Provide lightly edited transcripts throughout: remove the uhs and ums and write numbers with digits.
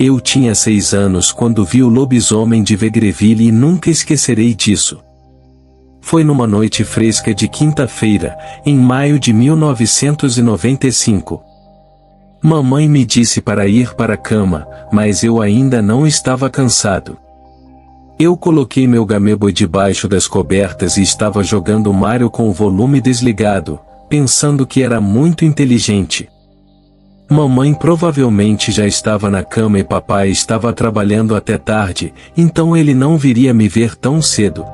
Eu tinha 6 anos quando vi o lobisomem de Vegreville e nunca esquecerei disso. Foi numa noite fresca de quinta-feira, em maio de 1995. Mamãe me disse para ir para a cama, mas eu ainda não estava cansado. Eu coloquei meu Game Boy debaixo das cobertas e estava jogando Mario com o volume desligado, pensando que era muito inteligente. Mamãe provavelmente já estava na cama e papai estava trabalhando até tarde, então ele não viria me ver tão cedo.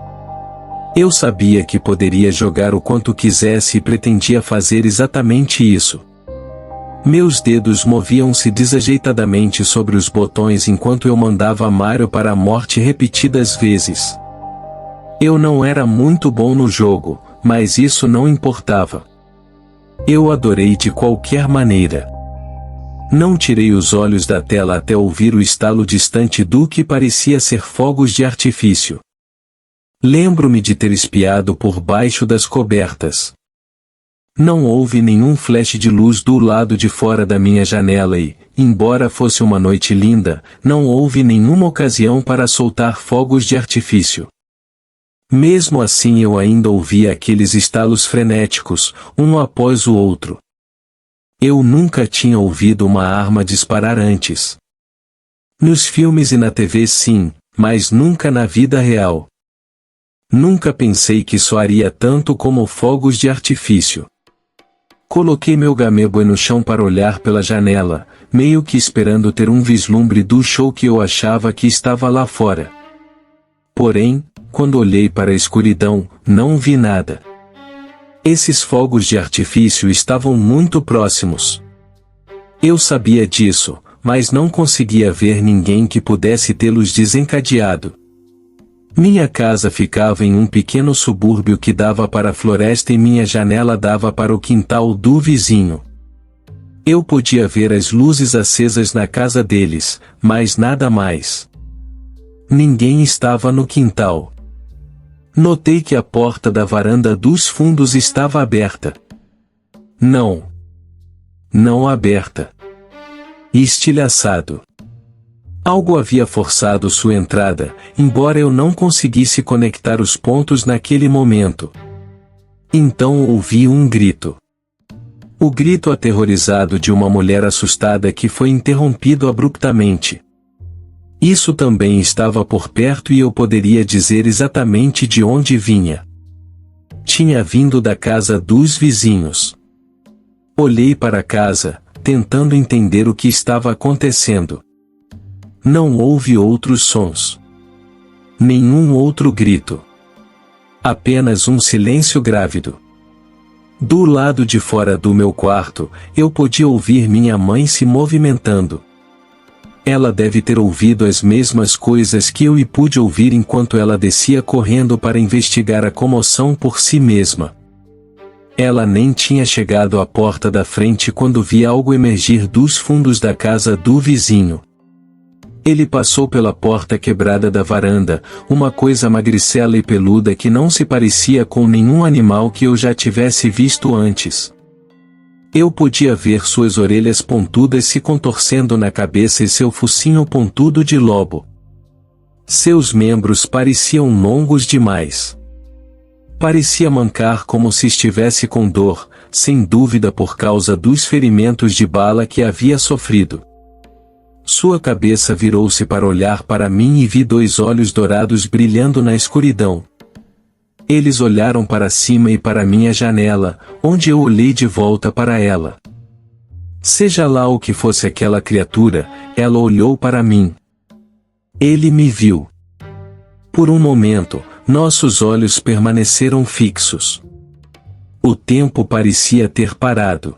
Eu sabia que poderia jogar o quanto quisesse e pretendia fazer exatamente isso. Meus dedos moviam-se desajeitadamente sobre os botões enquanto eu mandava Mario para a morte repetidas vezes. Eu não era muito bom no jogo, mas isso não importava. Eu adorei de qualquer maneira. Não tirei os olhos da tela até ouvir o estalo distante do que parecia ser fogos de artifício. Lembro-me de ter espiado por baixo das cobertas. Não houve nenhum flash de luz do lado de fora da minha janela e, embora fosse uma noite linda, não houve nenhuma ocasião para soltar fogos de artifício. Mesmo assim eu ainda ouvia aqueles estalos frenéticos, um após o outro. Eu nunca tinha ouvido uma arma disparar antes. Nos filmes e na TV sim, mas nunca na vida real. Nunca pensei que soaria tanto como fogos de artifício. Coloquei meu Game Boy no chão para olhar pela janela, meio que esperando ter um vislumbre do show que eu achava que estava lá fora. Porém, quando olhei para a escuridão, não vi nada. Esses fogos de artifício estavam muito próximos. Eu sabia disso, mas não conseguia ver ninguém que pudesse tê-los desencadeado. Minha casa ficava em um pequeno subúrbio que dava para a floresta e minha janela dava para o quintal do vizinho. Eu podia ver as luzes acesas na casa deles, mas nada mais. Ninguém estava no quintal. Notei que a porta da varanda dos fundos estava aberta. Não aberta. Estilhaçado. Algo havia forçado sua entrada, embora eu não conseguisse conectar os pontos naquele momento. Então ouvi um grito. O grito aterrorizado de uma mulher assustada que foi interrompido abruptamente. Isso também estava por perto e eu poderia dizer exatamente de onde vinha. Tinha vindo da casa dos vizinhos. Olhei para a casa, tentando entender o que estava acontecendo. Não houve outros sons. Nenhum outro grito. Apenas um silêncio grávido. Do lado de fora do meu quarto, eu podia ouvir minha mãe se movimentando. Ela deve ter ouvido as mesmas coisas que eu e pude ouvir enquanto ela descia correndo para investigar a comoção por si mesma. Ela nem tinha chegado à porta da frente quando vi algo emergir dos fundos da casa do vizinho. Ele passou pela porta quebrada da varanda, uma coisa magricela e peluda que não se parecia com nenhum animal que eu já tivesse visto antes. Eu podia ver suas orelhas pontudas se contorcendo na cabeça e seu focinho pontudo de lobo. Seus membros pareciam longos demais. Parecia mancar como se estivesse com dor, sem dúvida por causa dos ferimentos de bala que havia sofrido. Sua cabeça virou-se para olhar para mim e vi 2 olhos dourados brilhando na escuridão. Eles olharam para cima e para minha janela, onde eu olhei de volta para ela. Seja lá o que fosse aquela criatura, ela olhou para mim. Ele me viu. Por um momento, nossos olhos permaneceram fixos. O tempo parecia ter parado.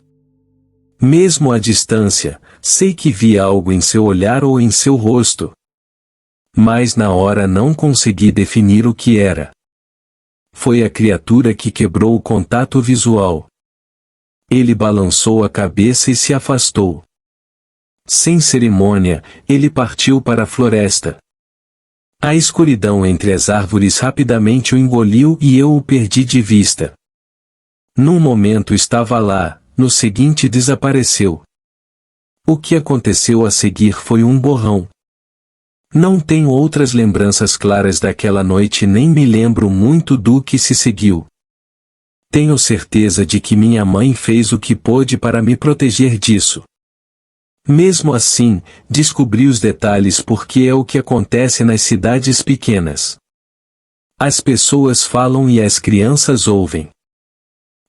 Mesmo à distância, sei que vi algo em seu olhar ou em seu rosto. Mas na hora não consegui definir o que era. Foi a criatura que quebrou o contato visual. Ele balançou a cabeça e se afastou. Sem cerimônia, ele partiu para a floresta. A escuridão entre as árvores rapidamente o engoliu e eu o perdi de vista. Num momento estava lá, no seguinte desapareceu. O que aconteceu a seguir foi um borrão. Não tenho outras lembranças claras daquela noite nem me lembro muito do que se seguiu. Tenho certeza de que minha mãe fez o que pôde para me proteger disso. Mesmo assim, descobri os detalhes porque é o que acontece nas cidades pequenas. As pessoas falam e as crianças ouvem.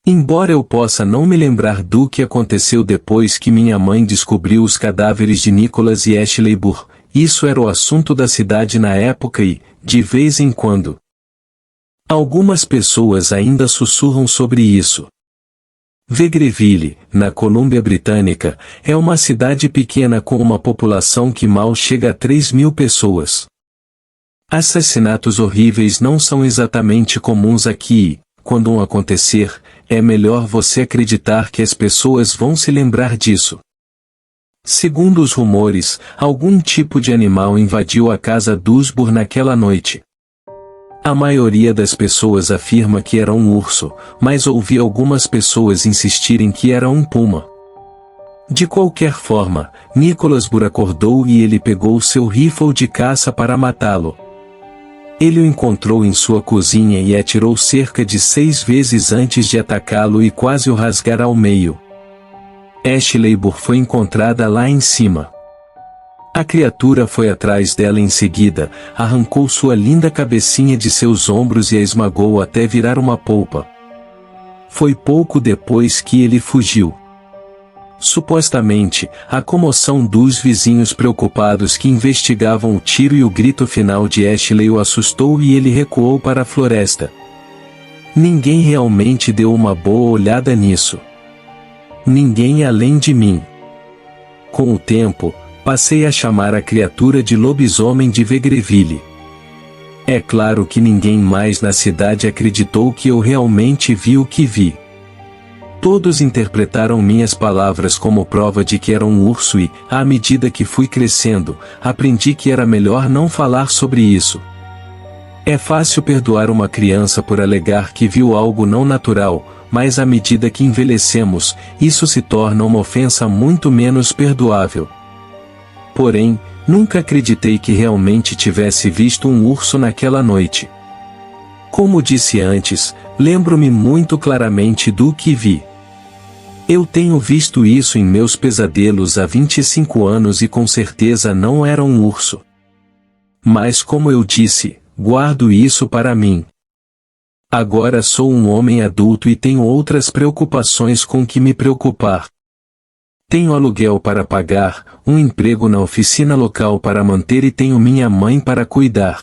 Embora eu possa não me lembrar do que aconteceu depois que minha mãe descobriu os cadáveres de Nicholas e Ashley Burr, isso era o assunto da cidade na época e, de vez em quando, algumas pessoas ainda sussurram sobre isso. Vegreville, na Colômbia Britânica, é uma cidade pequena com uma população que mal chega a 3.000 pessoas. Assassinatos horríveis não são exatamente comuns aqui e, quando um acontecer, é melhor você acreditar que as pessoas vão se lembrar disso. Segundo os rumores, algum tipo de animal invadiu a casa dos Burr naquela noite. A maioria das pessoas afirma que era um urso, mas ouvi algumas pessoas insistirem que era um puma. De qualquer forma, Nicholas Burr acordou e ele pegou seu rifle de caça para matá-lo. Ele o encontrou em sua cozinha e atirou cerca de 6 vezes antes de atacá-lo e quase o rasgar ao meio. Ashley Burr foi encontrada lá em cima. A criatura foi atrás dela em seguida, arrancou sua linda cabecinha de seus ombros e a esmagou até virar uma polpa. Foi pouco depois que ele fugiu. Supostamente, a comoção dos vizinhos preocupados que investigavam o tiro e o grito final de Ashley o assustou e ele recuou para a floresta. Ninguém realmente deu uma boa olhada nisso. Ninguém além de mim. Com o tempo, passei a chamar a criatura de lobisomem de Vegreville. É claro que ninguém mais na cidade acreditou que eu realmente vi o que vi. Todos interpretaram minhas palavras como prova de que era um urso e, à medida que fui crescendo, aprendi que era melhor não falar sobre isso. É fácil perdoar uma criança por alegar que viu algo não natural, mas à medida que envelhecemos, isso se torna uma ofensa muito menos perdoável. Porém, nunca acreditei que realmente tivesse visto um urso naquela noite. Como disse antes, lembro-me muito claramente do que vi. Eu tenho visto isso em meus pesadelos há 25 anos e com certeza não era um urso. Mas como eu disse, guardo isso para mim. Agora sou um homem adulto e tenho outras preocupações com que me preocupar. Tenho aluguel para pagar, um emprego na oficina local para manter e tenho minha mãe para cuidar.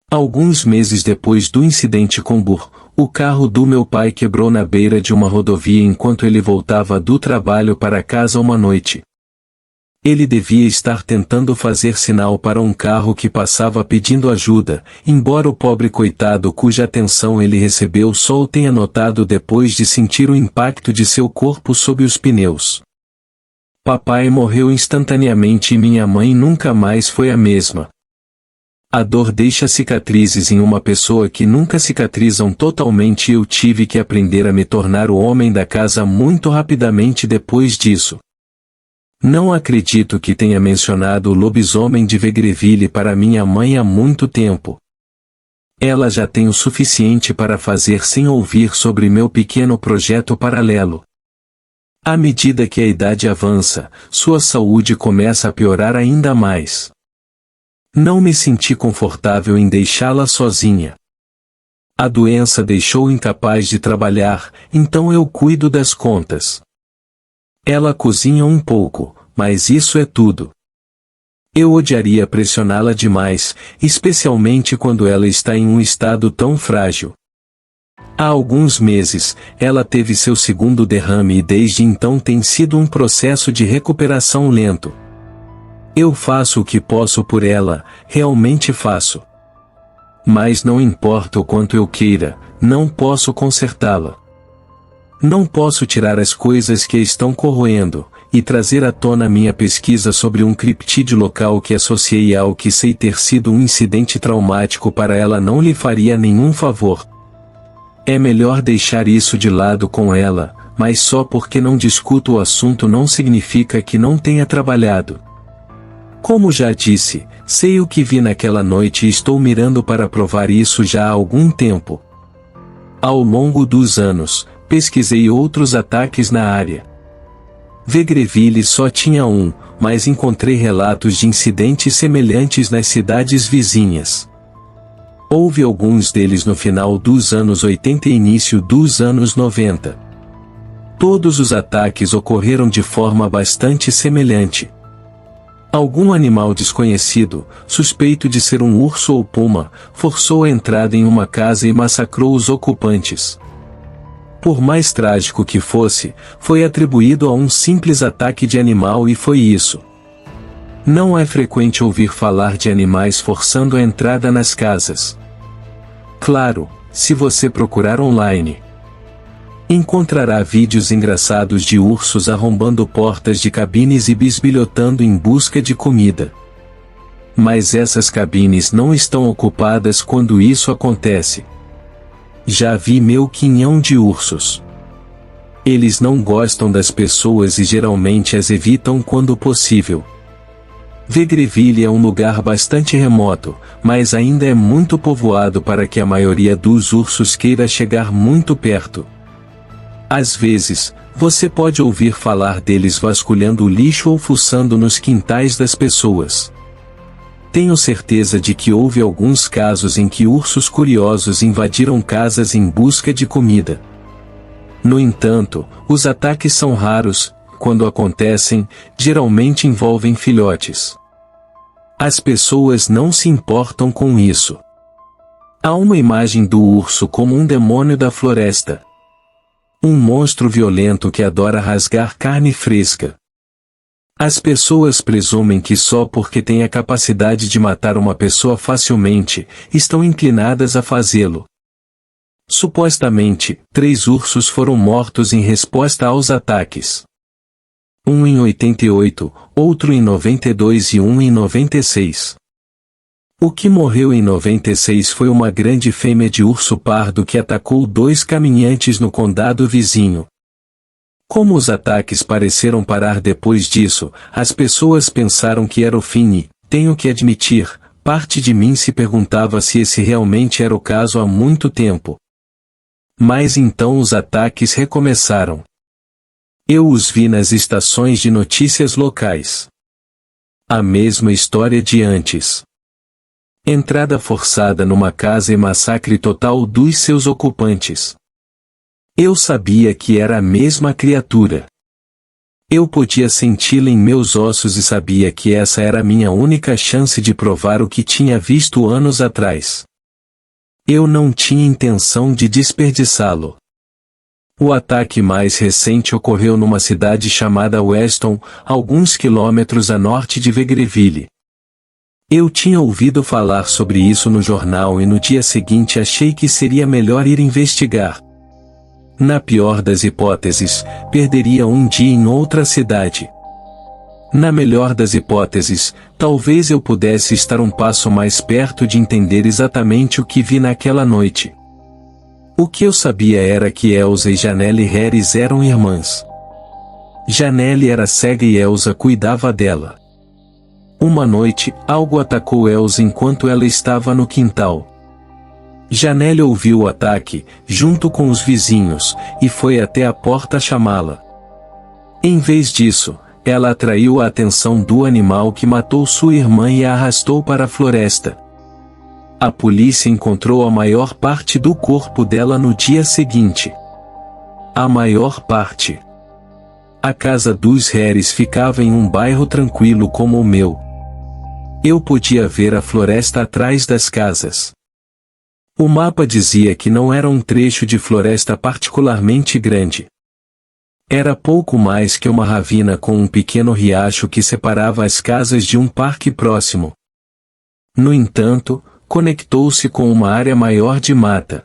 Alguns meses depois do incidente com Burr, o carro do meu pai quebrou na beira de uma rodovia enquanto ele voltava do trabalho para casa uma noite. Ele devia estar tentando fazer sinal para um carro que passava pedindo ajuda, embora o pobre coitado cuja atenção ele recebeu só o tenha notado depois de sentir o impacto de seu corpo sob os pneus. Papai morreu instantaneamente e minha mãe nunca mais foi a mesma. A dor deixa cicatrizes em uma pessoa que nunca cicatrizam totalmente e eu tive que aprender a me tornar o homem da casa muito rapidamente depois disso. Não acredito que tenha mencionado o lobisomem de Vegreville para minha mãe há muito tempo. Ela já tem o suficiente para fazer sem ouvir sobre meu pequeno projeto paralelo. À medida que a idade avança, sua saúde começa a piorar ainda mais. Não me senti confortável em deixá-la sozinha. A doença deixou-o incapaz de trabalhar, então eu cuido das contas. Ela cozinha um pouco, mas isso é tudo. Eu odiaria pressioná-la demais, especialmente quando ela está em um estado tão frágil. Há alguns meses, ela teve seu segundo derrame e desde então tem sido um processo de recuperação lento. Eu faço o que posso por ela, realmente faço. Mas não importa o quanto eu queira, não posso consertá-la. Não posso tirar as coisas que a estão corroendo, e trazer à tona minha pesquisa sobre um criptídeo local que associei ao que sei ter sido um incidente traumático para ela não lhe faria nenhum favor. É melhor deixar isso de lado com ela, mas só porque não discuto o assunto não significa que não tenha trabalhado. Como já disse, sei o que vi naquela noite e estou mirando para provar isso já há algum tempo. Ao longo dos anos, pesquisei outros ataques na área. Vegreville só tinha um, mas encontrei relatos de incidentes semelhantes nas cidades vizinhas. Houve alguns deles no final dos anos 80 e início dos anos 90. Todos os ataques ocorreram de forma bastante semelhante. Algum animal desconhecido, suspeito de ser um urso ou puma, forçou a entrada em uma casa e massacrou os ocupantes. Por mais trágico que fosse, foi atribuído a um simples ataque de animal e foi isso. Não é frequente ouvir falar de animais forçando a entrada nas casas. Claro, se você procurar online, encontrará vídeos engraçados de ursos arrombando portas de cabines e bisbilhotando em busca de comida. Mas essas cabines não estão ocupadas quando isso acontece. Já vi meu quinhão de ursos. Eles não gostam das pessoas e geralmente as evitam quando possível. Vegreville é um lugar bastante remoto, mas ainda é muito povoado para que a maioria dos ursos queira chegar muito perto. Às vezes, você pode ouvir falar deles vasculhando o lixo ou fuçando nos quintais das pessoas. Tenho certeza de que houve alguns casos em que ursos curiosos invadiram casas em busca de comida. No entanto, os ataques são raros, quando acontecem, geralmente envolvem filhotes. As pessoas não se importam com isso. Há uma imagem do urso como um demônio da floresta. Um monstro violento que adora rasgar carne fresca. As pessoas presumem que só porque têm a capacidade de matar uma pessoa facilmente, estão inclinadas a fazê-lo. Supostamente, 3 ursos foram mortos em resposta aos ataques. Um em 88, outro em 92 e um em 96. O que morreu em 96 foi uma grande fêmea de urso pardo que atacou 2 caminhantes no condado vizinho. Como os ataques pareceram parar depois disso, as pessoas pensaram que era o fim e, tenho que admitir, parte de mim se perguntava se esse realmente era o caso há muito tempo. Mas então os ataques recomeçaram. Eu os vi nas estações de notícias locais. A mesma história de antes. Entrada forçada numa casa e massacre total dos seus ocupantes. Eu sabia que era a mesma criatura. Eu podia senti-la em meus ossos e sabia que essa era a minha única chance de provar o que tinha visto anos atrás. Eu não tinha intenção de desperdiçá-lo. O ataque mais recente ocorreu numa cidade chamada Weston, alguns quilômetros a norte de Vegreville. Eu tinha ouvido falar sobre isso no jornal e no dia seguinte achei que seria melhor ir investigar. Na pior das hipóteses, perderia um dia em outra cidade. Na melhor das hipóteses, talvez eu pudesse estar um passo mais perto de entender exatamente o que vi naquela noite. O que eu sabia era que Elsa e Janelle Harris eram irmãs. Janelle era cega e Elsa cuidava dela. Uma noite, algo atacou Elsa enquanto ela estava no quintal. Janelle ouviu o ataque, junto com os vizinhos, e foi até a porta chamá-la. Em vez disso, ela atraiu a atenção do animal que matou sua irmã e a arrastou para a floresta. A polícia encontrou a maior parte do corpo dela no dia seguinte. A maior parte. A casa dos Harris ficava em um bairro tranquilo como o meu. Eu podia ver a floresta atrás das casas. O mapa dizia que não era um trecho de floresta particularmente grande. Era pouco mais que uma ravina com um pequeno riacho que separava as casas de um parque próximo. No entanto, conectou-se com uma área maior de mata.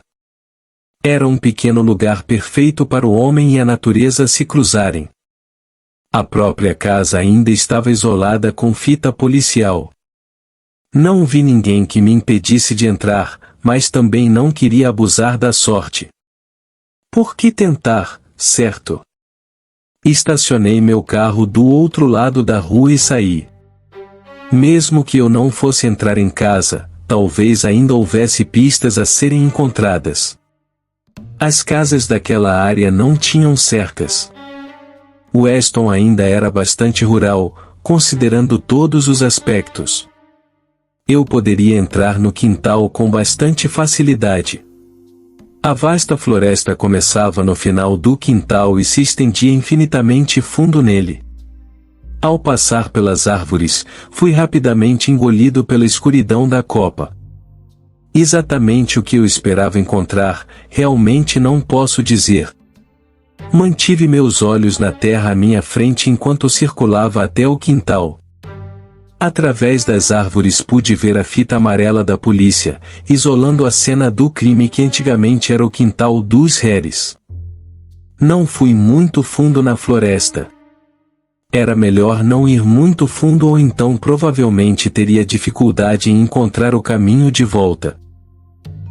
Era um pequeno lugar perfeito para o homem e a natureza se cruzarem. A própria casa ainda estava isolada com fita policial. Não vi ninguém que me impedisse de entrar, mas também não queria abusar da sorte. Por que tentar, certo? Estacionei meu carro do outro lado da rua e saí. Mesmo que eu não fosse entrar em casa, talvez ainda houvesse pistas a serem encontradas. As casas daquela área não tinham cercas. Weston ainda era bastante rural, considerando todos os aspectos. Eu poderia entrar no quintal com bastante facilidade. A vasta floresta começava no final do quintal e se estendia infinitamente fundo nele. Ao passar pelas árvores, fui rapidamente engolido pela escuridão da copa. Exatamente o que eu esperava encontrar, realmente não posso dizer. Mantive meus olhos na terra à minha frente enquanto circulava até o quintal. Através das árvores pude ver a fita amarela da polícia, isolando a cena do crime que antigamente era o quintal dos Harris. Não fui muito fundo na floresta. Era melhor não ir muito fundo ou então provavelmente teria dificuldade em encontrar o caminho de volta.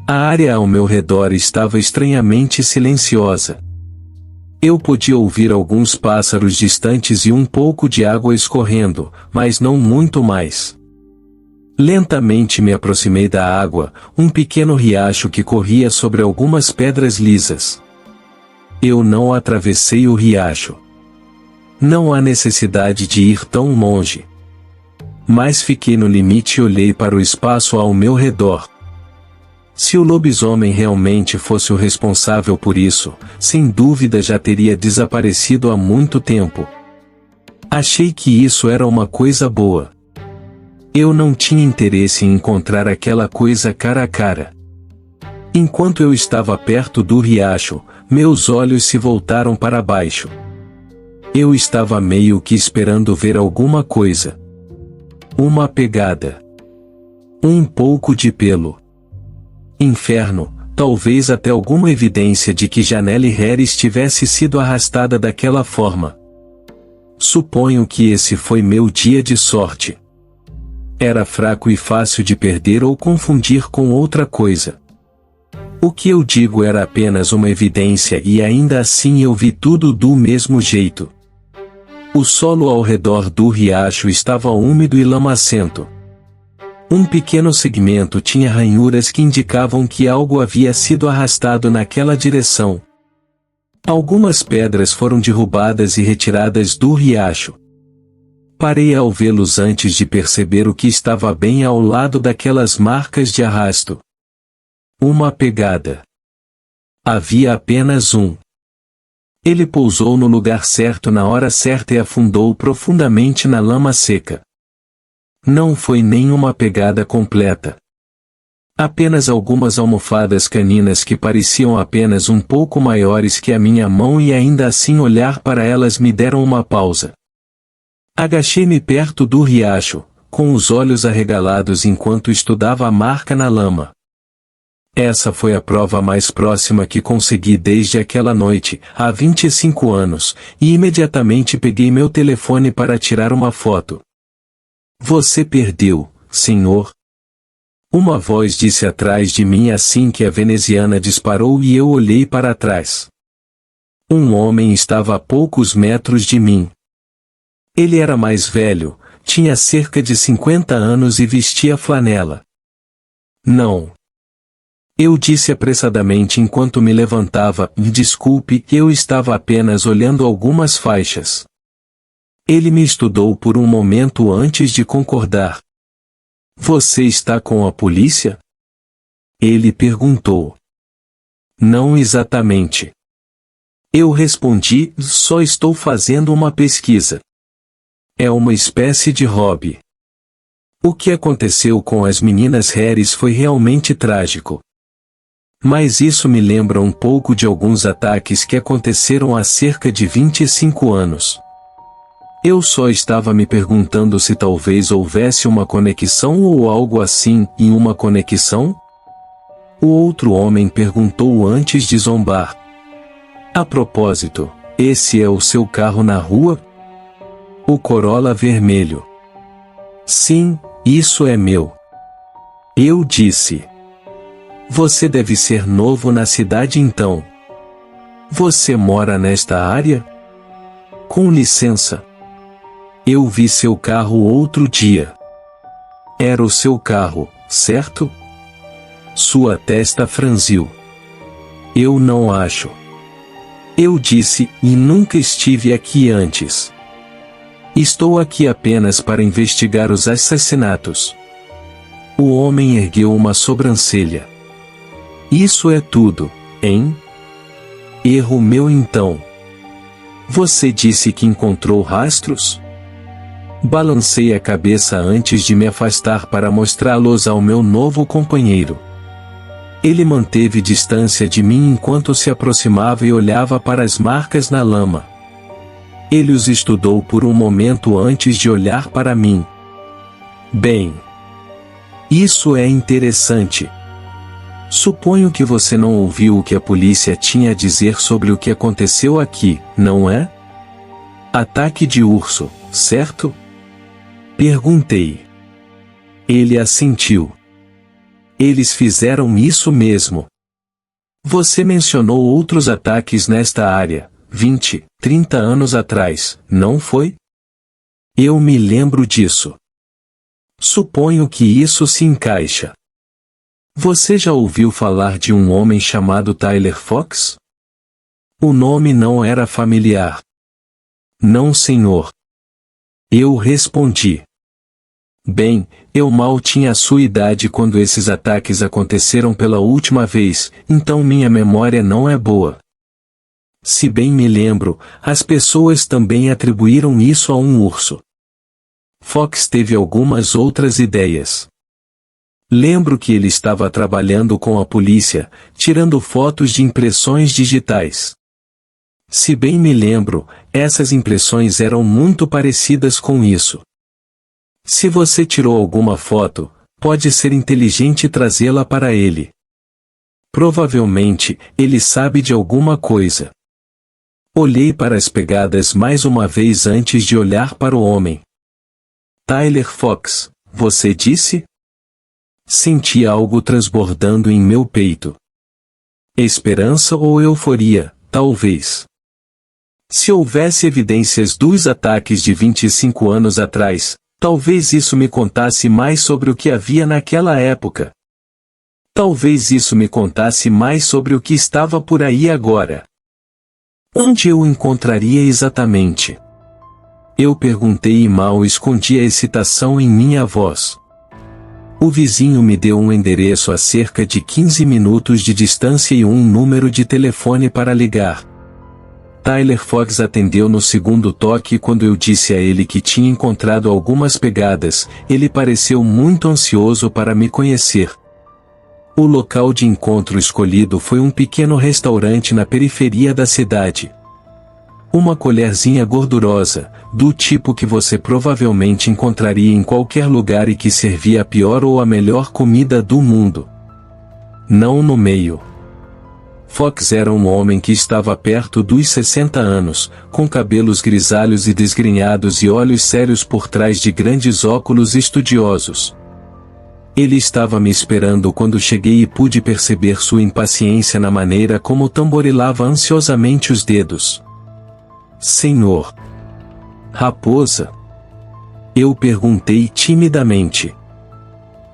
A área ao meu redor estava estranhamente silenciosa. Eu podia ouvir alguns pássaros distantes e um pouco de água escorrendo, mas não muito mais. Lentamente me aproximei da água, um pequeno riacho que corria sobre algumas pedras lisas. Eu não atravessei o riacho. Não há necessidade de ir tão longe. Mas fiquei no limite e olhei para o espaço ao meu redor. Se o lobisomem realmente fosse o responsável por isso, sem dúvida já teria desaparecido há muito tempo. Achei que isso era uma coisa boa. Eu não tinha interesse em encontrar aquela coisa cara a cara. Enquanto eu estava perto do riacho, meus olhos se voltaram para baixo. Eu estava meio que esperando ver alguma coisa. Uma pegada. Um pouco de pelo. Inferno, talvez até alguma evidência de que Janelle Harris tivesse sido arrastada daquela forma. Suponho que esse foi meu dia de sorte. Era fraco e fácil de perder ou confundir com outra coisa. O que eu digo era apenas uma evidência e ainda assim eu vi tudo do mesmo jeito. O solo ao redor do riacho estava úmido e lamacento. Um pequeno segmento tinha ranhuras que indicavam que algo havia sido arrastado naquela direção. Algumas pedras foram derrubadas e retiradas do riacho. Parei ao vê-los antes de perceber o que estava bem ao lado daquelas marcas de arrasto. Uma pegada. Havia apenas um. Ele pousou no lugar certo na hora certa e afundou profundamente na lama seca. Não foi nenhuma pegada completa. Apenas algumas almofadas caninas que pareciam apenas um pouco maiores que a minha mão e ainda assim olhar para elas me deram uma pausa. Agachei-me perto do riacho, com os olhos arregalados enquanto estudava a marca na lama. Essa foi a prova mais próxima que consegui desde aquela noite, há 25 anos, e imediatamente peguei meu telefone para tirar uma foto. Você perdeu, senhor. Uma voz disse atrás de mim assim que a veneziana disparou e eu olhei para trás. Um homem estava a poucos metros de mim. Ele era mais velho, tinha cerca de 50 anos e vestia flanela. Não. Eu disse apressadamente enquanto me levantava, desculpe, eu estava apenas olhando algumas faixas. Ele me estudou por um momento antes de concordar. Você está com a polícia? Ele perguntou. Não exatamente. Eu respondi, só estou fazendo uma pesquisa. É uma espécie de hobby. O que aconteceu com as meninas Harris foi realmente trágico. Mas isso me lembra um pouco de alguns ataques que aconteceram há cerca de 25 anos. Eu só estava me perguntando se talvez houvesse uma conexão ou algo assim, e uma conexão? O outro homem perguntou antes de zombar. A propósito, esse é o seu carro na rua? O Corolla vermelho. Sim, isso é meu. Eu disse. Você deve ser novo na cidade então. Você mora nesta área? Com licença. Eu vi seu carro outro dia. Era o seu carro, certo? Sua testa franziu. Eu não acho. Eu disse, e nunca estive aqui antes. Estou aqui apenas para investigar os assassinatos. O homem ergueu uma sobrancelha. Isso é tudo, hein? Erro meu então. Você disse que encontrou rastros? Balancei a cabeça antes de me afastar para mostrá-los ao meu novo companheiro. Ele manteve distância de mim enquanto se aproximava e olhava para as marcas na lama. Ele os estudou por um momento antes de olhar para mim. Bem, isso é interessante. Suponho que você não ouviu o que a polícia tinha a dizer sobre o que aconteceu aqui, não é? Ataque de urso, certo? Perguntei. Ele assentiu. Eles fizeram isso mesmo. Você mencionou outros ataques nesta área, 20, 30 anos atrás, não foi? Eu me lembro disso. Suponho que isso se encaixa. Você já ouviu falar de um homem chamado Tyler Fox? O nome não era familiar. Não, senhor. Eu respondi. Bem, eu mal tinha a sua idade quando esses ataques aconteceram pela última vez, então minha memória não é boa. Se bem me lembro, as pessoas também atribuíram isso a um urso. Fox teve algumas outras ideias. Lembro que ele estava trabalhando com a polícia, tirando fotos de impressões digitais. Se bem me lembro, essas impressões eram muito parecidas com isso. Se você tirou alguma foto, pode ser inteligente trazê-la para ele. Provavelmente, ele sabe de alguma coisa. Olhei para as pegadas mais uma vez antes de olhar para o homem. Tyler Fox, você disse? Senti algo transbordando em meu peito. Esperança ou euforia, talvez. Se houvesse evidências dos ataques de 25 anos atrás, talvez isso me contasse mais sobre o que havia naquela época. Talvez isso me contasse mais sobre o que estava por aí agora. Onde eu o encontraria exatamente? Eu perguntei e mal escondi a excitação em minha voz. O vizinho me deu um endereço a cerca de 15 minutos de distância e um número de telefone para ligar. Tyler Fox atendeu no segundo toque e quando eu disse a ele que tinha encontrado algumas pegadas, ele pareceu muito ansioso para me conhecer. O local de encontro escolhido foi um pequeno restaurante na periferia da cidade. Uma colherzinha gordurosa, do tipo que você provavelmente encontraria em qualquer lugar e que servia a pior ou a melhor comida do mundo. Não no meio. Fox era um homem que estava perto dos 60 anos, com cabelos grisalhos e desgrenhados e olhos sérios por trás de grandes óculos estudiosos. Ele estava me esperando quando cheguei e pude perceber sua impaciência na maneira como tamborilava ansiosamente os dedos. Senhor. Raposa? Eu perguntei timidamente.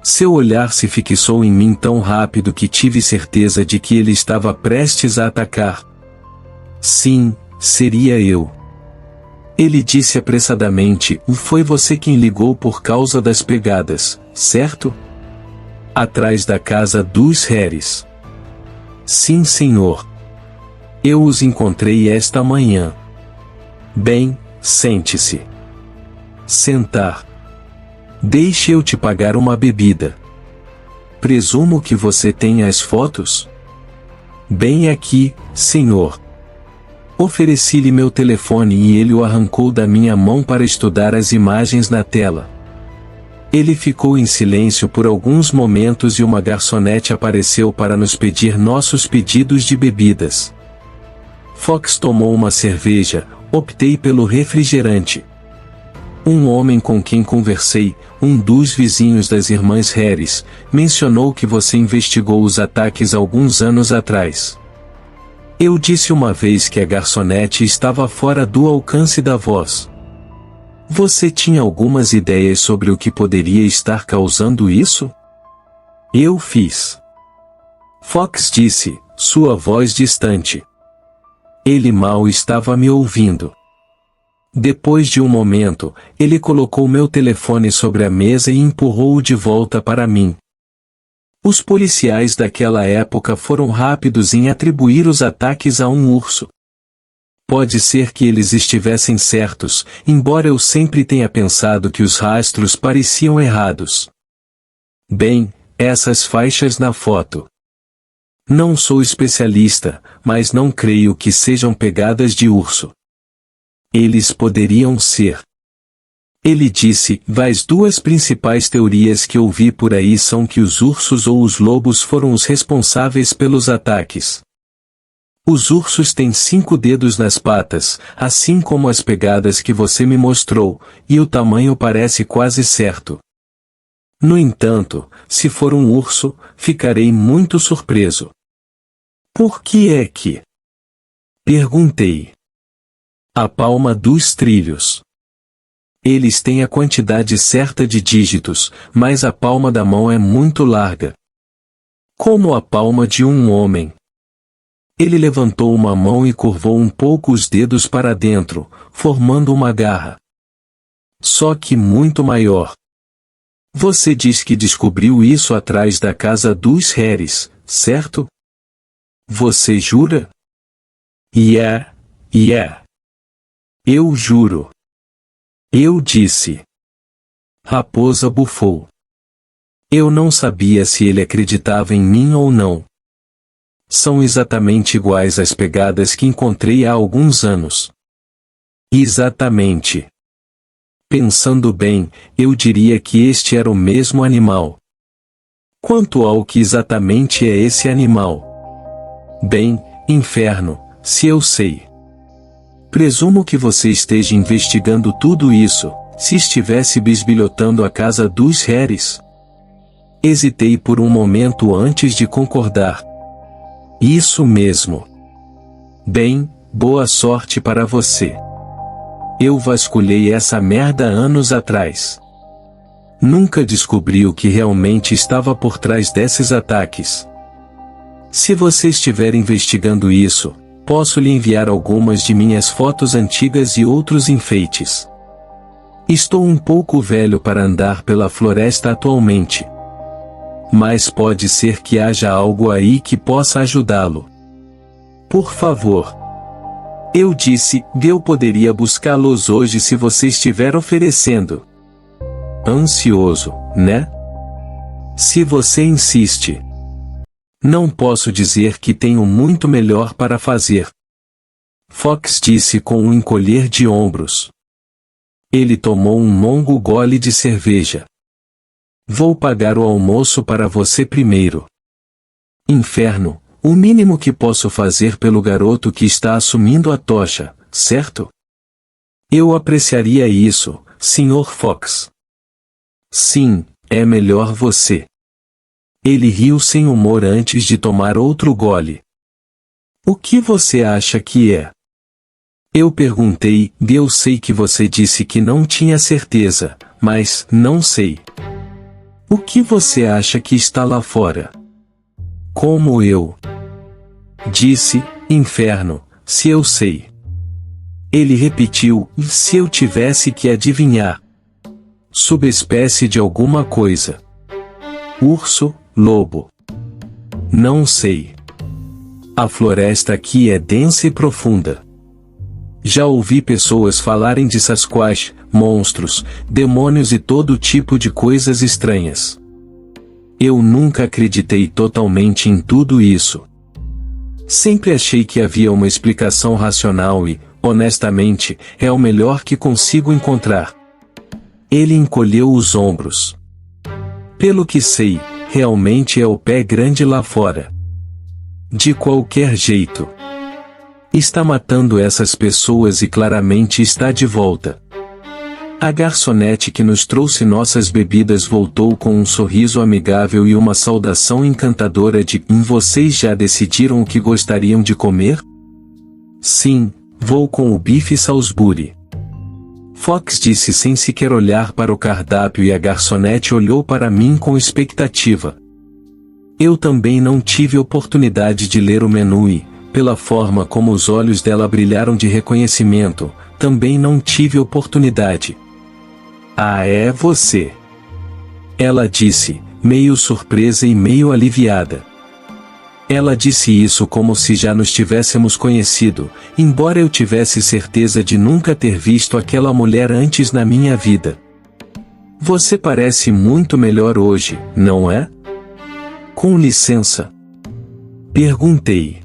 Seu olhar se fixou em mim tão rápido que tive certeza de que ele estava prestes a atacar. Sim, seria eu. Ele disse apressadamente, foi você quem ligou por causa das pegadas, certo? Atrás da casa dos Harris. Sim, senhor. Eu os encontrei esta manhã. Bem, sente-se. Sentar. Deixe eu te pagar uma bebida. Presumo que você tenha as fotos? Bem aqui, senhor. Ofereci-lhe meu telefone e ele o arrancou da minha mão para estudar as imagens na tela. Ele ficou em silêncio por alguns momentos e uma garçonete apareceu para nos pedir nossos pedidos de bebidas. Fox tomou uma cerveja, optei pelo refrigerante. Um homem com quem conversei, um dos vizinhos das irmãs Harris, mencionou que você investigou os ataques alguns anos atrás. Eu disse uma vez que a garçonete estava fora do alcance da voz. Você tinha algumas ideias sobre o que poderia estar causando isso? Eu fiz. Fox disse, sua voz distante. Ele mal estava me ouvindo. Depois de um momento, ele colocou meu telefone sobre a mesa e empurrou-o de volta para mim. Os policiais daquela época foram rápidos em atribuir os ataques a um urso. Pode ser que eles estivessem certos, embora eu sempre tenha pensado que os rastros pareciam errados. Bem, essas faixas na foto. Não sou especialista, mas não creio que sejam pegadas de urso. Eles poderiam ser. Ele disse, as duas principais teorias que ouvi por aí são que os ursos ou os lobos foram os responsáveis pelos ataques. Os ursos têm 5 dedos nas patas, assim como as pegadas que você me mostrou, e o tamanho parece quase certo. No entanto, se for um urso, ficarei muito surpreso. Por que é que? Perguntei. A palma dos trilhos. Eles têm a quantidade certa de dígitos, mas a palma da mão é muito larga. Como a palma de um homem. Ele levantou uma mão e curvou um pouco os dedos para dentro, formando uma garra. Só que muito maior. Você diz que descobriu isso atrás da casa dos Harris, certo? Você jura? Yeah. Eu juro. Eu disse. Raposa bufou. Eu não sabia se ele acreditava em mim ou não. São exatamente iguais às pegadas que encontrei há alguns anos. Exatamente. Pensando bem, eu diria que este era o mesmo animal. Quanto ao que exatamente é esse animal? Bem, inferno, se eu sei. Presumo que você esteja investigando tudo isso, se estivesse bisbilhotando a casa dos Harris. Hesitei por um momento antes de concordar. Isso mesmo. Bem, boa sorte para você. Eu vasculhei essa merda anos atrás. Nunca descobri o que realmente estava por trás desses ataques. Se você estiver investigando isso, posso lhe enviar algumas de minhas fotos antigas e outros enfeites. Estou um pouco velho para andar pela floresta atualmente. Mas pode ser que haja algo aí que possa ajudá-lo. Por favor. Eu disse, eu poderia buscá-los hoje se você estiver oferecendo. Ansioso, né? Se você insiste. Não posso dizer que tenho muito melhor para fazer. Fox disse com um encolher de ombros. Ele tomou um longo gole de cerveja. Vou pagar o almoço para você primeiro. Inferno, o mínimo que posso fazer pelo garoto que está assumindo a tocha, certo? Eu apreciaria isso, Sr. Fox. Sim, é melhor você. Ele riu sem humor antes de tomar outro gole. O que você acha que é? Eu perguntei, eu sei que você disse que não tinha certeza, mas não sei. O que você acha que está lá fora? Como eu? Disse, inferno, se eu sei. Ele repetiu, se eu tivesse que adivinhar. Subespécie de alguma coisa. Urso, lobo. Não sei. A floresta aqui é densa e profunda. Já ouvi pessoas falarem de Sasquatch, monstros, demônios e todo tipo de coisas estranhas. Eu nunca acreditei totalmente em tudo isso. Sempre achei que havia uma explicação racional e, honestamente, é o melhor que consigo encontrar. Ele encolheu os ombros. Pelo que sei, realmente é o pé grande lá fora. De qualquer jeito. Está matando essas pessoas e claramente está de volta. A garçonete que nos trouxe nossas bebidas voltou com um sorriso amigável e uma saudação encantadora de vocês já decidiram o que gostariam de comer? Sim, vou com o bife Salisbury. Fox disse sem sequer olhar para o cardápio e a garçonete olhou para mim com expectativa. Eu também não tive oportunidade de ler o menu e, pela forma como os olhos dela brilharam de reconhecimento, também não tive oportunidade. Ah, é você? Ela disse, meio surpresa e meio aliviada. Ela disse isso como se já nos tivéssemos conhecido, embora eu tivesse certeza de nunca ter visto aquela mulher antes na minha vida. Você parece muito melhor hoje, não é? Com licença. Perguntei.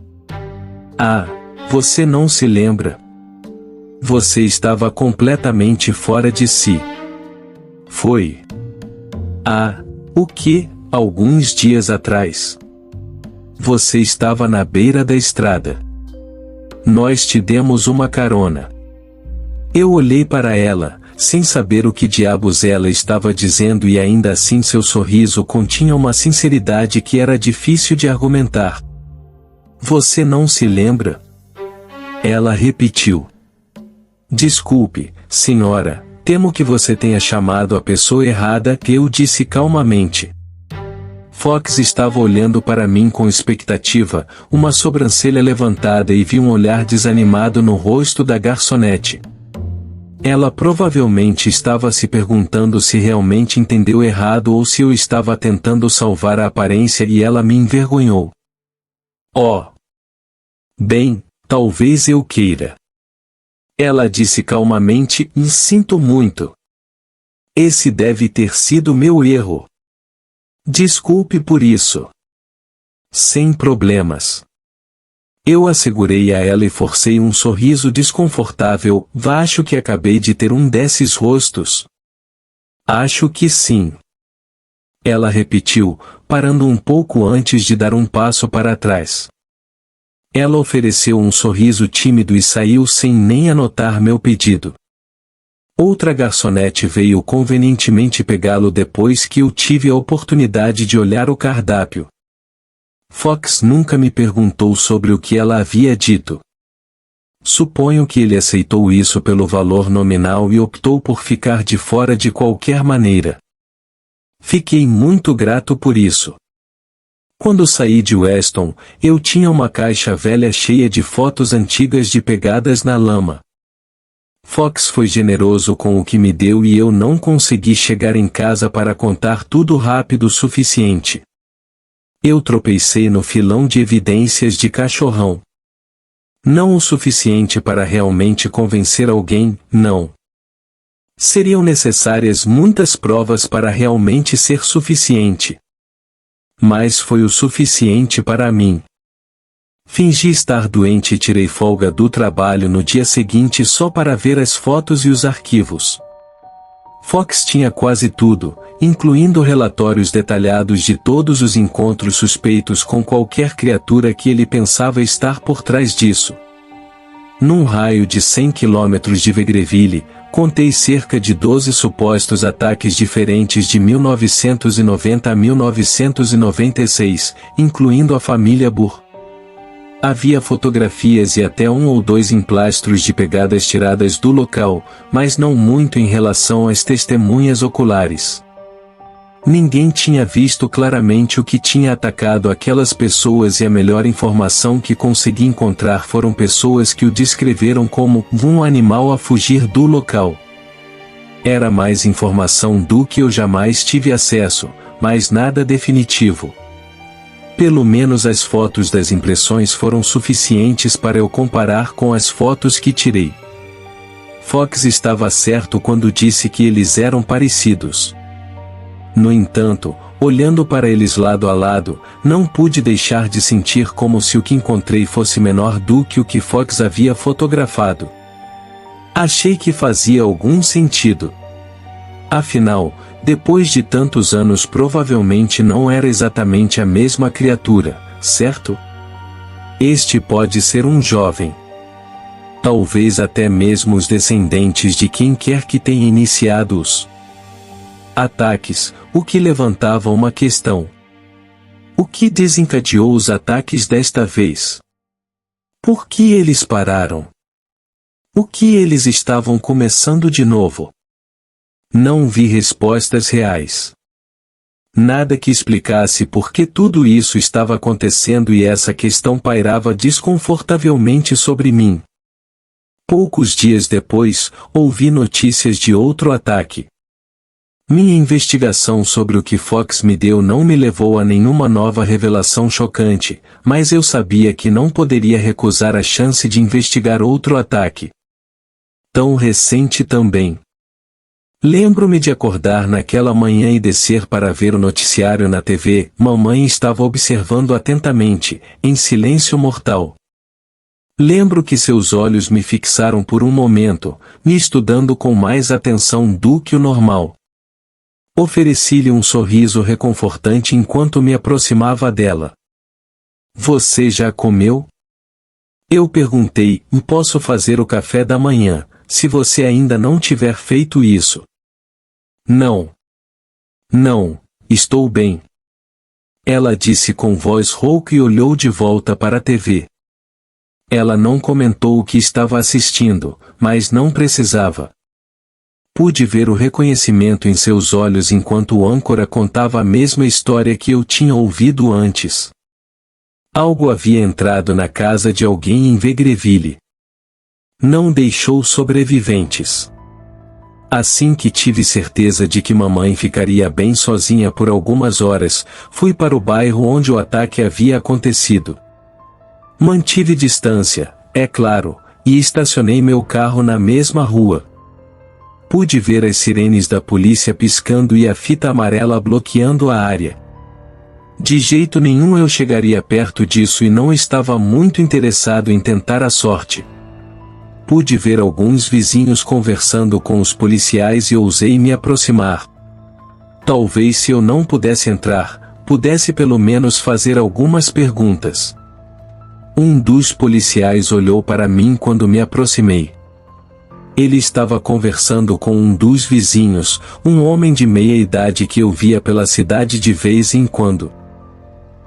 Ah, você não se lembra? Você estava completamente fora de si. Foi. Ah, o que, alguns dias atrás? Você estava na beira da estrada. Nós te demos uma carona. Eu olhei para ela, sem saber o que diabos ela estava dizendo e ainda assim seu sorriso continha uma sinceridade que era difícil de argumentar. Você não se lembra? Ela repetiu. Desculpe, senhora, temo que você tenha chamado a pessoa errada, eu disse calmamente. Fox estava olhando para mim com expectativa, uma sobrancelha levantada e vi um olhar desanimado no rosto da garçonete. Ela provavelmente estava se perguntando se realmente entendeu errado ou se eu estava tentando salvar a aparência e ela me envergonhou. Oh! Bem, talvez eu queira. Ela disse calmamente, e sinto muito. Esse deve ter sido meu erro. Desculpe por isso. Sem problemas. Eu assegurei a ela e forcei um sorriso desconfortável. Acho que acabei de ter um desses rostos. Acho que sim. Ela repetiu, parando um pouco antes de dar um passo para trás. Ela ofereceu um sorriso tímido e saiu sem nem anotar meu pedido. Outra garçonete veio convenientemente pegá-lo depois que eu tive a oportunidade de olhar o cardápio. Fox nunca me perguntou sobre o que ela havia dito. Suponho que ele aceitou isso pelo valor nominal e optou por ficar de fora de qualquer maneira. Fiquei muito grato por isso. Quando saí de Weston, eu tinha uma caixa velha cheia de fotos antigas de pegadas na lama. Fox foi generoso com o que me deu e eu não consegui chegar em casa para contar tudo rápido o suficiente. Eu tropecei no filão de evidências de cachorrão. Não o suficiente para realmente convencer alguém, não. Seriam necessárias muitas provas para realmente ser suficiente. Mas foi o suficiente para mim. Fingi estar doente e tirei folga do trabalho no dia seguinte só para ver as fotos e os arquivos. Fox tinha quase tudo, incluindo relatórios detalhados de todos os encontros suspeitos com qualquer criatura que ele pensava estar por trás disso. Num raio de 100 quilômetros de Vegreville, contei cerca de 12 supostos ataques diferentes de 1990 a 1996, incluindo a família Burr. Havia fotografias e até 1 ou 2 emplastros de pegadas tiradas do local, mas não muito em relação às testemunhas oculares. Ninguém tinha visto claramente o que tinha atacado aquelas pessoas e a melhor informação que consegui encontrar foram pessoas que o descreveram como um animal a fugir do local. Era mais informação do que eu jamais tive acesso, mas nada definitivo. Pelo menos as fotos das impressões foram suficientes para eu comparar com as fotos que tirei. Fox estava certo quando disse que eles eram parecidos. No entanto, olhando para eles lado a lado, não pude deixar de sentir como se o que encontrei fosse menor do que o que Fox havia fotografado. Achei que fazia algum sentido. Afinal, depois de tantos anos provavelmente não era exatamente a mesma criatura, certo? Este pode ser um jovem. Talvez até mesmo os descendentes de quem quer que tenha iniciado os ataques, o que levantava uma questão. O que desencadeou os ataques desta vez? Por que eles pararam? O que eles estavam começando de novo? Não vi respostas reais. Nada que explicasse por que tudo isso estava acontecendo e essa questão pairava desconfortavelmente sobre mim. Poucos dias depois, ouvi notícias de outro ataque. Minha investigação sobre o que Fox me deu não me levou a nenhuma nova revelação chocante, mas eu sabia que não poderia recusar a chance de investigar outro ataque. Tão recente também. Lembro-me de acordar naquela manhã e descer para ver o noticiário na TV. Mamãe estava observando atentamente, em silêncio mortal. Lembro que seus olhos me fixaram por um momento, me estudando com mais atenção do que o normal. Ofereci-lhe um sorriso reconfortante enquanto me aproximava dela. Você já comeu? Eu perguntei, posso fazer o café da manhã, se você ainda não tiver feito isso. Não. Não, estou bem. Ela disse com voz rouca e olhou de volta para a TV. Ela não comentou o que estava assistindo, mas não precisava. Pude ver o reconhecimento em seus olhos enquanto o âncora contava a mesma história que eu tinha ouvido antes. Algo havia entrado na casa de alguém em Vegreville. Não deixou sobreviventes. Assim que tive certeza de que mamãe ficaria bem sozinha por algumas horas, fui para o bairro onde o ataque havia acontecido. Mantive distância, é claro, e estacionei meu carro na mesma rua. Pude ver as sirenes da polícia piscando e a fita amarela bloqueando a área. De jeito nenhum eu chegaria perto disso e não estava muito interessado em tentar a sorte. Pude ver alguns vizinhos conversando com os policiais e ousei me aproximar. Talvez se eu não pudesse entrar, pudesse pelo menos fazer algumas perguntas. Um dos policiais olhou para mim quando me aproximei. Ele estava conversando com um dos vizinhos, um homem de meia idade que eu via pela cidade de vez em quando.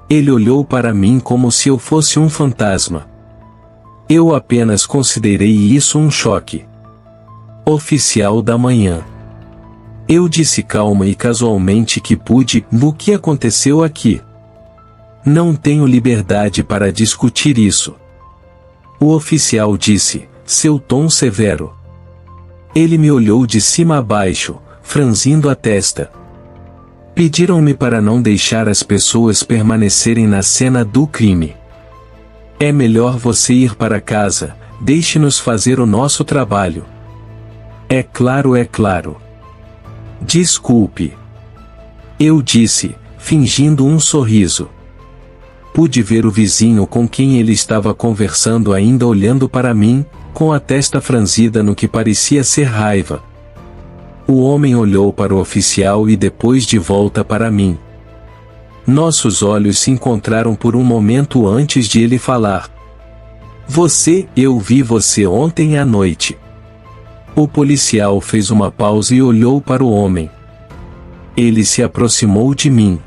Ele olhou para mim como se eu fosse um fantasma. Eu apenas considerei isso um choque. Oficial da manhã. Eu disse calma e casualmente que pude. O que aconteceu aqui? Não tenho liberdade para discutir isso. O oficial disse, seu tom severo. Ele me olhou de cima a baixo, franzindo a testa. Pediram-me para não deixar as pessoas permanecerem na cena do crime. É melhor você ir para casa, deixe-nos fazer o nosso trabalho. É claro, é claro. Desculpe. Eu disse, fingindo um sorriso. Pude ver o vizinho com quem ele estava conversando ainda olhando para mim, com a testa franzida no que parecia ser raiva. O homem olhou para o oficial e depois de volta para mim. Nossos olhos se encontraram por um momento antes de ele falar. Eu vi você ontem à noite. O policial fez uma pausa e olhou para o homem. Ele se aproximou de mim.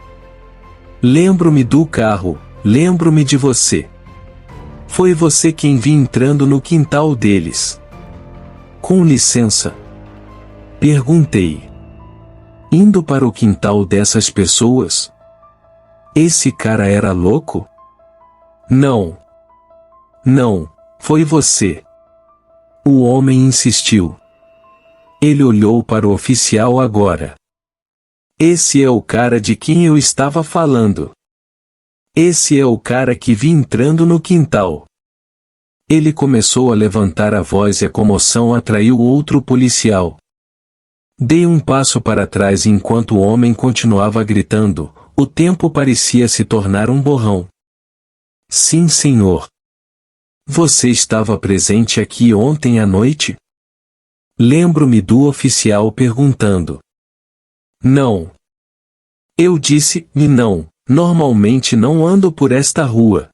Lembro-me do carro, lembro-me de você. Foi você quem vi entrando no quintal deles. Com licença? Perguntei. Indo para o quintal dessas pessoas? Esse cara era louco? Não. Não, foi você. O homem insistiu. Ele olhou para o oficial agora. Esse é o cara de quem eu estava falando. Esse é o cara que vi entrando no quintal. Ele começou a levantar a voz e a comoção atraiu outro policial. Dei um passo para trás enquanto o homem continuava gritando. O tempo parecia se tornar um borrão. Sim, senhor. Você estava presente aqui ontem à noite? Lembro-me do oficial perguntando. Não. Eu disse, não, normalmente não ando por esta rua.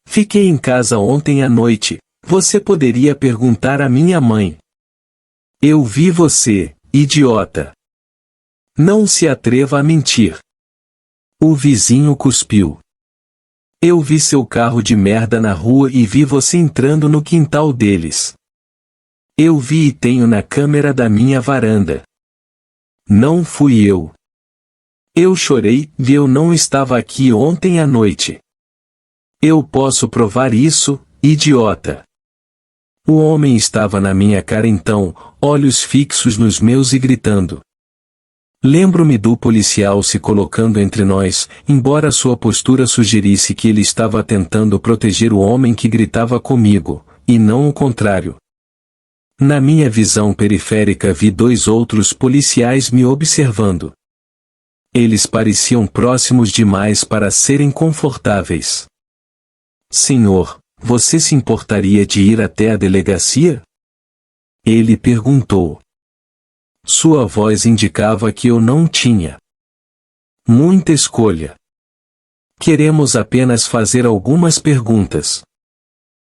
Fiquei em casa ontem à noite, Você poderia perguntar à minha mãe. Eu vi você, idiota. Não se atreva a mentir. O vizinho cuspiu. Eu vi seu carro de merda na rua e vi você entrando no quintal deles. Eu vi e tenho na câmera da minha varanda. Não fui eu. Eu chorei e eu não estava aqui ontem à noite. Eu posso provar isso, idiota. O homem estava na minha cara então, olhos fixos nos meus e gritando. Lembro-me do policial se colocando entre nós, embora sua postura sugerisse que ele estava tentando proteger o homem que gritava comigo, e não o contrário. Na minha visão periférica vi 2 outros policiais me observando. Eles pareciam próximos demais para serem confortáveis. Senhor, você se importaria de ir até a delegacia? Ele perguntou. Sua voz indicava que eu não tinha muita escolha. Queremos apenas fazer algumas perguntas.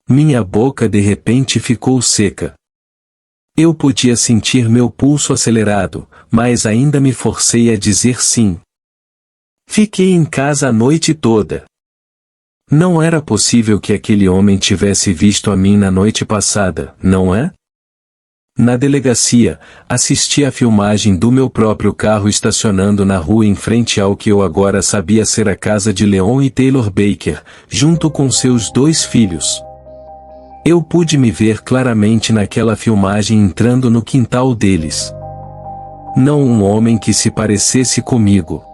Minha boca de repente ficou seca. Eu podia sentir meu pulso acelerado, mas ainda me forcei a dizer sim. Fiquei em casa a noite toda. Não era possível que aquele homem tivesse visto a mim na noite passada, não é? Na delegacia, assisti à filmagem do meu próprio carro estacionando na rua em frente ao que eu agora sabia ser a casa de Leon e Taylor Baker, junto com seus 2 filhos. Eu pude me ver claramente naquela filmagem entrando no quintal deles. Não um homem que se parecesse comigo.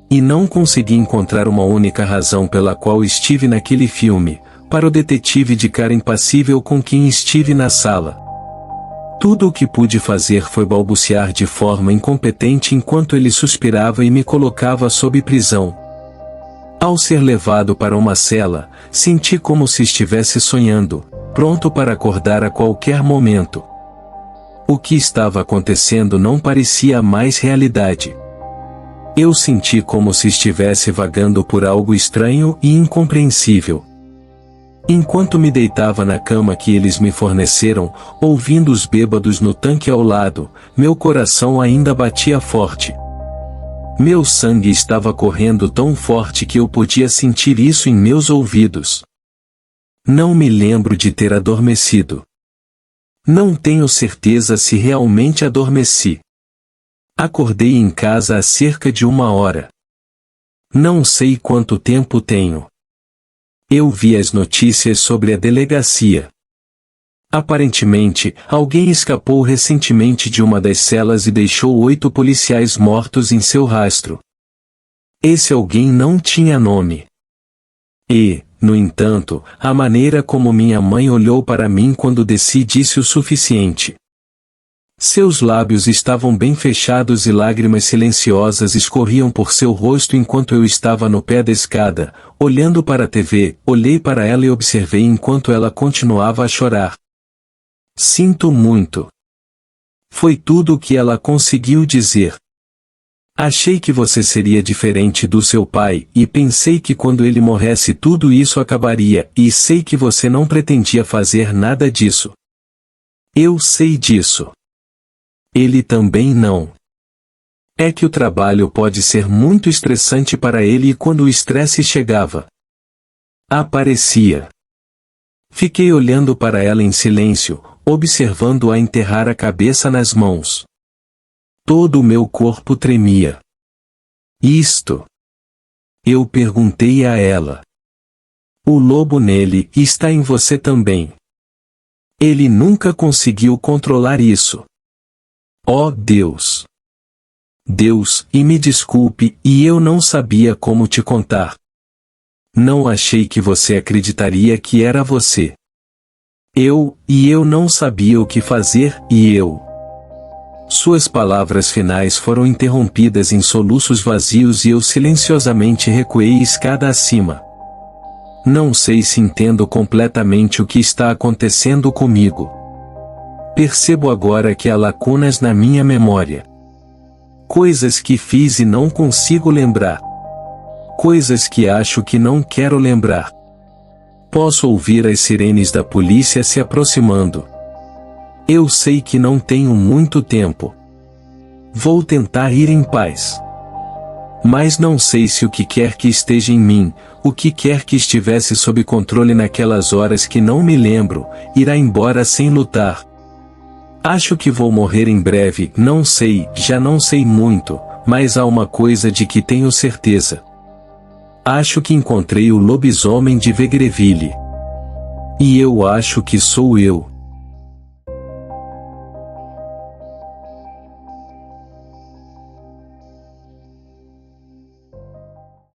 E não consegui encontrar uma única razão pela qual estive naquele filme, para o detetive de cara impassível com quem estive na sala. Tudo o que pude fazer foi balbuciar de forma incompetente enquanto ele suspirava e me colocava sob prisão. Ao ser levado para uma cela, senti como se estivesse sonhando, pronto para acordar a qualquer momento. O que estava acontecendo não parecia mais realidade. Eu senti como se estivesse vagando por algo estranho e incompreensível. Enquanto me deitava na cama que eles me forneceram, ouvindo os bêbados no tanque ao lado, meu coração ainda batia forte. Meu sangue estava correndo tão forte que eu podia sentir isso em meus ouvidos. Não me lembro de ter adormecido. Não tenho certeza se realmente adormeci. Acordei em casa há cerca de 1 hora. Não sei quanto tempo tenho. Eu vi as notícias sobre a delegacia. Aparentemente, alguém escapou recentemente de uma das celas e deixou 8 policiais mortos em seu rastro. Esse alguém não tinha nome. E, no entanto, a maneira como minha mãe olhou para mim quando desci disse o suficiente. Seus lábios estavam bem fechados e lágrimas silenciosas escorriam por seu rosto enquanto eu estava no pé da escada, olhando para a TV, olhei para ela e observei enquanto ela continuava a chorar. Sinto muito. Foi tudo o que ela conseguiu dizer. Achei que você seria diferente do seu pai e pensei que quando ele morresse tudo isso acabaria e sei que você não pretendia fazer nada disso. Eu sei disso. Ele também não. É que o trabalho pode ser muito estressante para ele e quando o estresse chegava, aparecia. Fiquei olhando para ela em silêncio, observando-a enterrar a cabeça nas mãos. Todo o meu corpo tremia. Isto? Eu perguntei a ela. O lobo nele está em você também. Ele nunca conseguiu controlar isso. Oh Deus! Deus, e me desculpe, e eu não sabia como te contar. Não achei que você acreditaria que era você. Eu não sabia o que fazer, Suas palavras finais foram interrompidas em soluços vazios e eu silenciosamente recuei escada acima. Não sei se entendo completamente o que está acontecendo comigo. Percebo agora que há lacunas na minha memória. Coisas que fiz e não consigo lembrar. Coisas que acho que não quero lembrar. Posso ouvir as sirenes da polícia se aproximando. Eu sei que não tenho muito tempo. Vou tentar ir em paz. Mas não sei se o que quer que esteja em mim, o que quer que estivesse sob controle naquelas horas que não me lembro, irá embora sem lutar. Acho que vou morrer em breve, não sei, já não sei muito, mas há uma coisa de que tenho certeza. Acho que encontrei o lobisomem de Vegreville. E eu acho que sou eu.